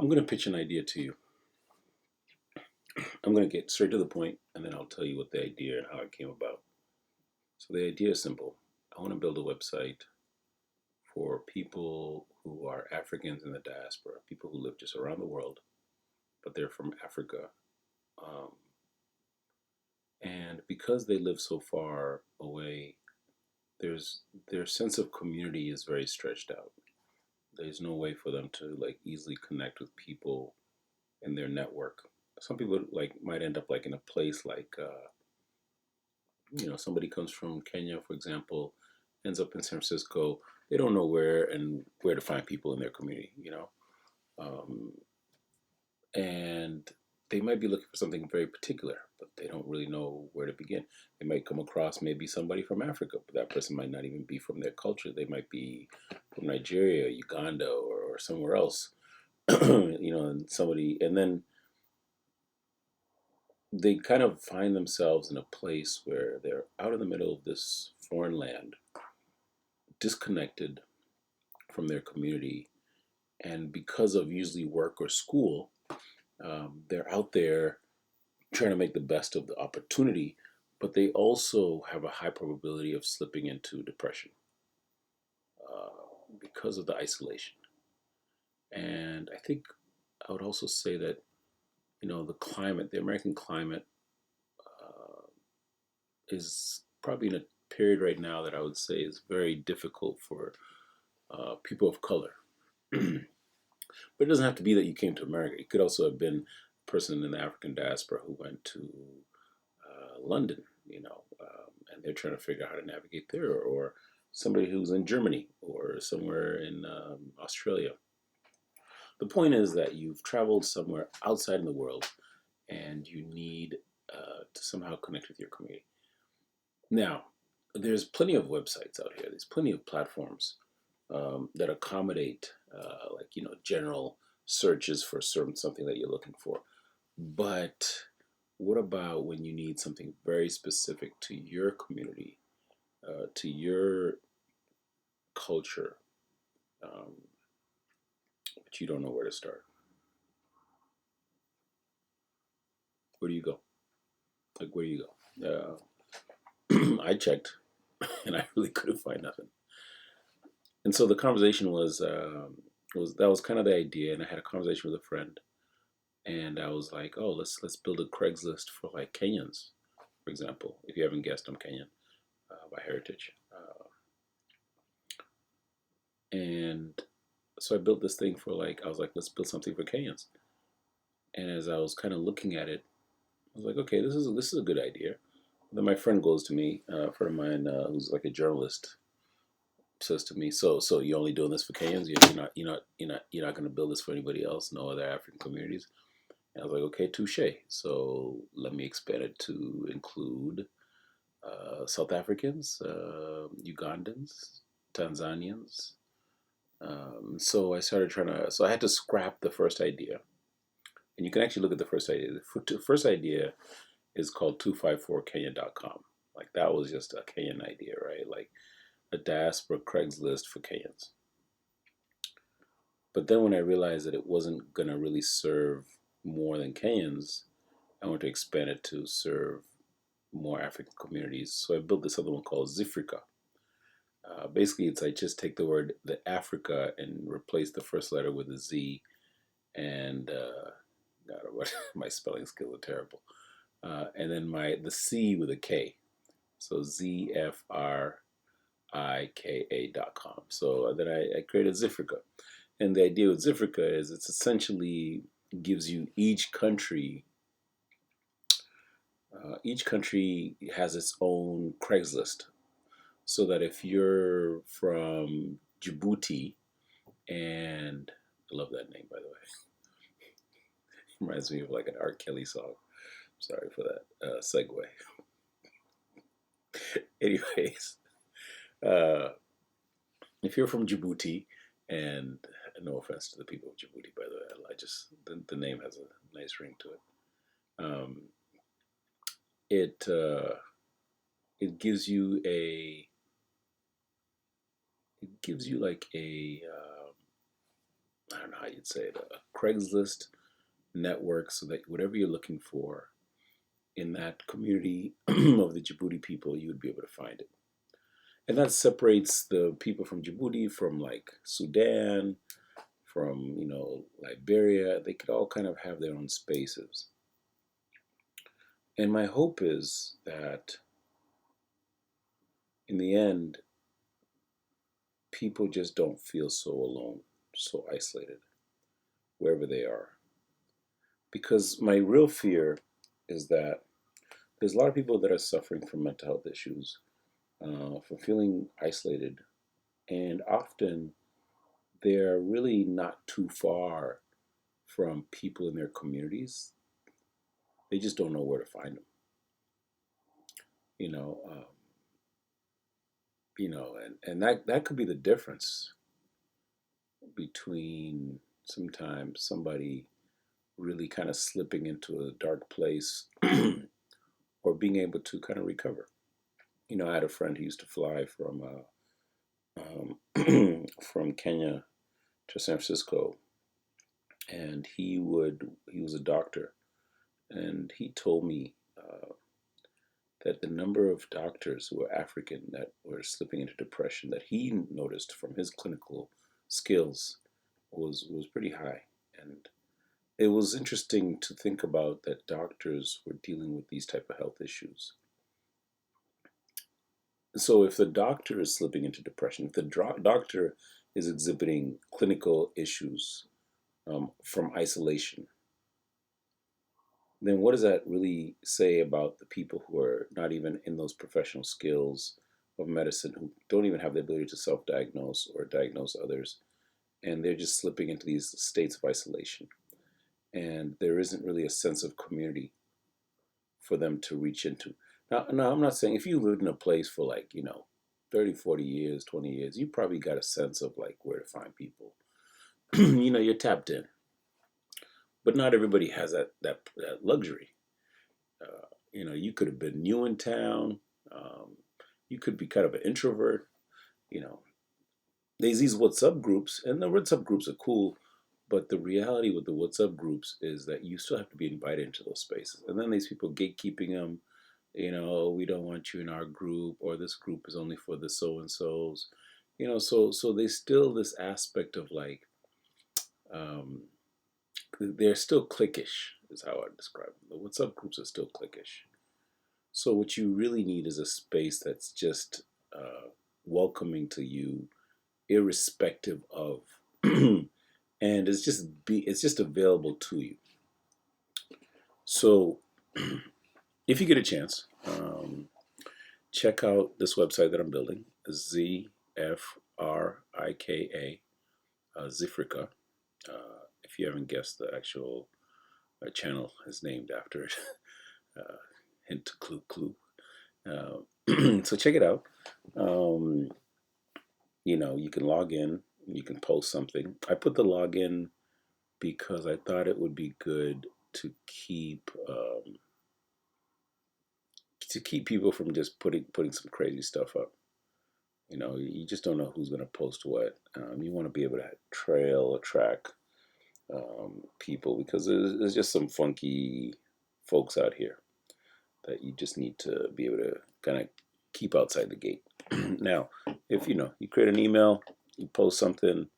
I'm going to pitch an idea to you. I'm going to get straight to the point, and then I'll tell you what the idea and how it came about. So the idea is simple. I want to build a website for people who are Africans in the diaspora, people who live just around the world, but they're from Africa. Um, and because they live so far away, their sense of community is very stretched out. There's no way for them to like easily connect with people in their network. Some people like might end up like in a place like somebody comes from Kenya, for example, ends up in San Francisco. They don't know where to find people in their community, um, and they might be looking for something very particular, but they don't really know where to begin. They might come across maybe somebody from Africa, but that person might not even be from their culture. They might be from Nigeria, Uganda, or somewhere else, and then they kind of find themselves in a place where they're out in the middle of this foreign land, disconnected from their community, and because of usually work or school, they're out there trying to make the best of the opportunity, but they also have a high probability of slipping into depression because of the isolation. And I think I would also say that the climate, the American climate, uh, is probably in a period right now that I would say is very difficult for people of color. But it doesn't have to be that you came to America. You could also have been a person in the African diaspora who went to London, and they're trying to figure out how to navigate there, or somebody who's in Germany or somewhere in Australia. The point is that you've traveled somewhere outside in the world and you need to somehow connect with your community. Now, there's plenty of websites out here. There's plenty of platforms that accommodate, general searches for certain something that you're looking for. But what about when you need something very specific to your community, to your culture, um, but you don't know where to start? Where do you go? Like, where do you go? I checked, and I really couldn't find nothing. And so the conversation was that was kind of the idea, and I had a conversation with a friend, and I was like, oh, let's build a Craigslist for like Kenyans, for example. If you haven't guessed, I'm Kenyan by heritage, and so I built this thing for like I was like, let's build something for Kenyans. And as I was kind of looking at it, I was like, okay, this is a good idea. Then my friend goes to me, a friend of mine who's like a journalist, says to me, so you only doing this for Kenyans? You're not going to build this for anybody else? No other African communities? And I was like, okay, touche. So let me expand it to include South Africans, Ugandans, Tanzanians. So I started trying to. So I had to scrap the first idea, and you can actually look at the first idea. The first idea is called 254kenya.com. Like that was just a Kenyan idea, right? Like a diaspora Craigslist for Kenyans. But then when I realized that it wasn't gonna really serve more than Kenyans, I wanted to expand it to serve more African communities. So I built this other one called Zifrica. Basically, it's I just take the Africa and replace the first letter with a Z, and God, what my spelling skills are terrible. And then the C with a K, so ZFRIKA.com. So then I created Zifrica, and the idea with Zifrica is it's essentially gives you each country has its own Craigslist, so that if you're from Djibouti, and I love that name, by the way. Reminds me of like an R. Kelly song. Sorry for that segue. Anyways, uh, if you're from Djibouti, and no offense to the people of Djibouti, by the way, I just the name has a nice ring to it. Um, it it gives you like a I don't know how you'd say it, a Craigslist network, so that whatever you're looking for in that community of the Djibouti people, you would be able to find it. And that separates the people from Djibouti from like Sudan, from Liberia. They could all kind of have their own spaces. And my hope is that in the end, people just don't feel so alone, so isolated, wherever they are. Because my real fear is that there's a lot of people that are suffering from mental health issues, from feeling isolated, and often they're really not too far from people in their communities. They just don't know where to find them. You know, um, and that could be the difference between sometimes somebody really kind of slipping into a dark place or being able to kind of recover. I had a friend who used to fly from Kenya to San Francisco, and he was a doctor, and he told me that the number of doctors who were African that were slipping into depression that he noticed from his clinical skills was pretty high. And it was interesting to think about that doctors were dealing with these type of health issues. So if the doctor is slipping into depression, if the doctor is exhibiting clinical issues from isolation, then what does that really say about the people who are not even in those professional skills of medicine, who don't even have the ability to self-diagnose or diagnose others, and they're just slipping into these states of isolation, and there isn't really a sense of community for them to reach into. Now, I'm not saying if you lived in a place for like 30, 40 years, 20 years, you probably got a sense of like where to find people. You're tapped in, but not everybody has that luxury. You could have been new in town. Um, you could be kind of an introvert. You know, there's these WhatsApp groups, and the WhatsApp groups are cool. But the reality with the WhatsApp groups is that you still have to be invited into those spaces. And then these people gatekeeping them, we don't want you in our group, or this group is only for the so and so's. So there's still this aspect of like, um, they're still cliquish, is how I describe them. The WhatsApp groups are still cliquish. So what you really need is a space that's just welcoming to you, irrespective of, and it's just available to you. So if you get a chance, check out this website that I'm building, ZFRIKA, Zifrika. If you haven't guessed, the actual channel is named after it. uh, Hint, clue, clue. So check it out. Um, you can log in, you can post something. I put the login because I thought it would be good to keep people from just putting some crazy stuff up. You just don't know who's going to post what. You want to be able to trail or track people, because there's just some funky folks out here that you just need to be able to kind of keep outside the gate. Now, if you create an email, you post something,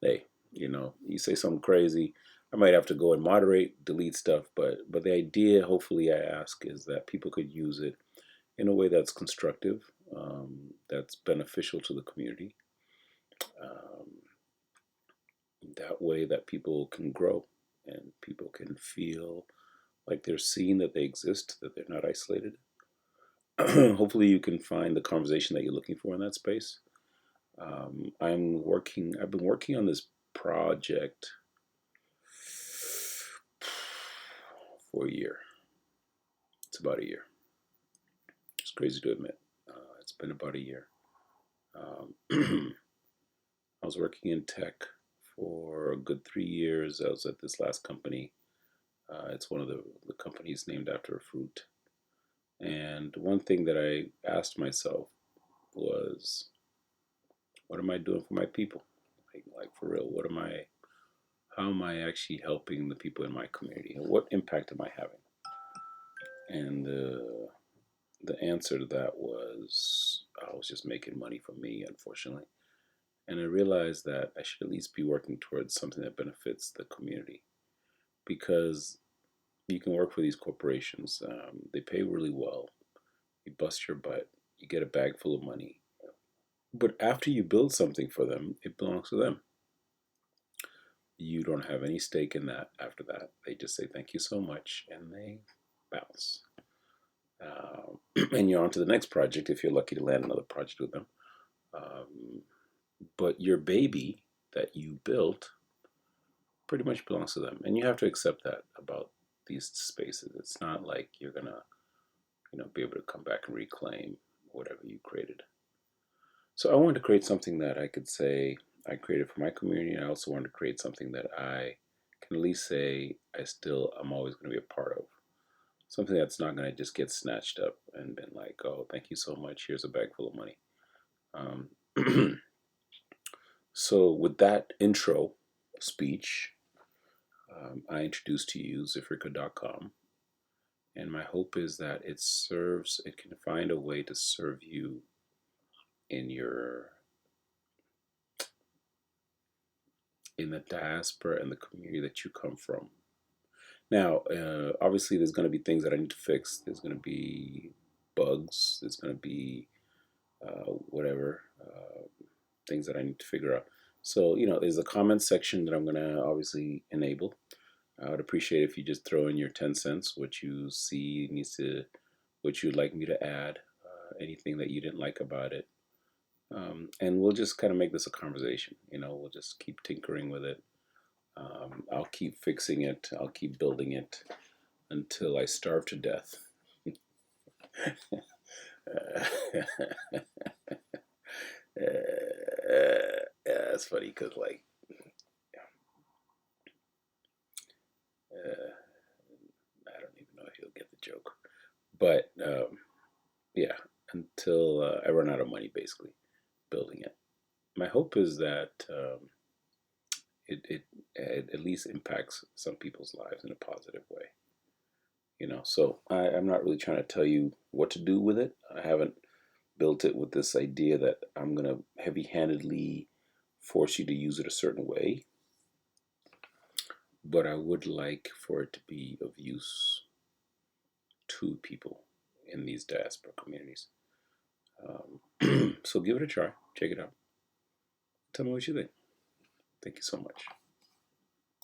hey, you say something crazy, I might have to go and moderate, delete stuff, but the idea, hopefully, I ask, is that people could use it in a way that's constructive, that's beneficial to the community. Um, that way, that people can grow and people can feel like they're seen, that they exist, that they're not isolated. Hopefully, you can find the conversation that you're looking for in that space. I've been working on this project for a year. It's about a year. It's crazy to admit. It's been about a year. Um, I was working in tech for a good 3 years. I was at this last company. It's one of the companies named after a fruit. And one thing that I asked myself was, what am I doing for my people? Like for real, what am I how am I actually helping the people in my community? What impact am I having? And the answer to that was I was just making money for me, unfortunately. And I realized that I should at least be working towards something that benefits the community, because you can work for these corporations. They pay really well. You bust your butt. You get a bag full of money. But after you build something for them, it belongs to them. You don't have any stake in that after that. They just say thank you so much and they bounce. And you're on to the next project if you're lucky to land another project with them. Um, but your baby that you built pretty much belongs to them. And you have to accept that about these spaces. It's not like you're going to, be able to come back and reclaim whatever you created. So I wanted to create something that I could say I created for my community. And I also wanted to create something that I can at least say I'm always going to be a part of. Something that's not going to just get snatched up and been like, oh, thank you so much. Here's a bag full of money. So with that intro speech, I introduced to you zifrika.com. And my hope is that it can find a way to serve you in the diaspora and the community that you come from. Now, obviously, there's going to be things that I need to fix. There's going to be bugs. There's going to be whatever things that I need to figure out. So, there's a comment section that I'm going to obviously enable. I would appreciate if you just throw in your 10 cents, what you see what you'd like me to add, anything that you didn't like about it. And we'll just kind of make this a conversation. We'll just keep tinkering with it. I'll keep fixing it. I'll keep building it until I starve to death. Yeah, it's funny because I don't even know if you'll get the joke, but yeah, until I run out of money, basically building it. My hope is that it at least impacts some people's lives in a positive way. So I'm not really trying to tell you what to do with it. I haven't built it with this idea that I'm going to heavy-handedly force you to use it a certain way, but I would like for it to be of use to people in these diaspora communities. So give it a try. Check it out. Tell me what you think. Thank you so much.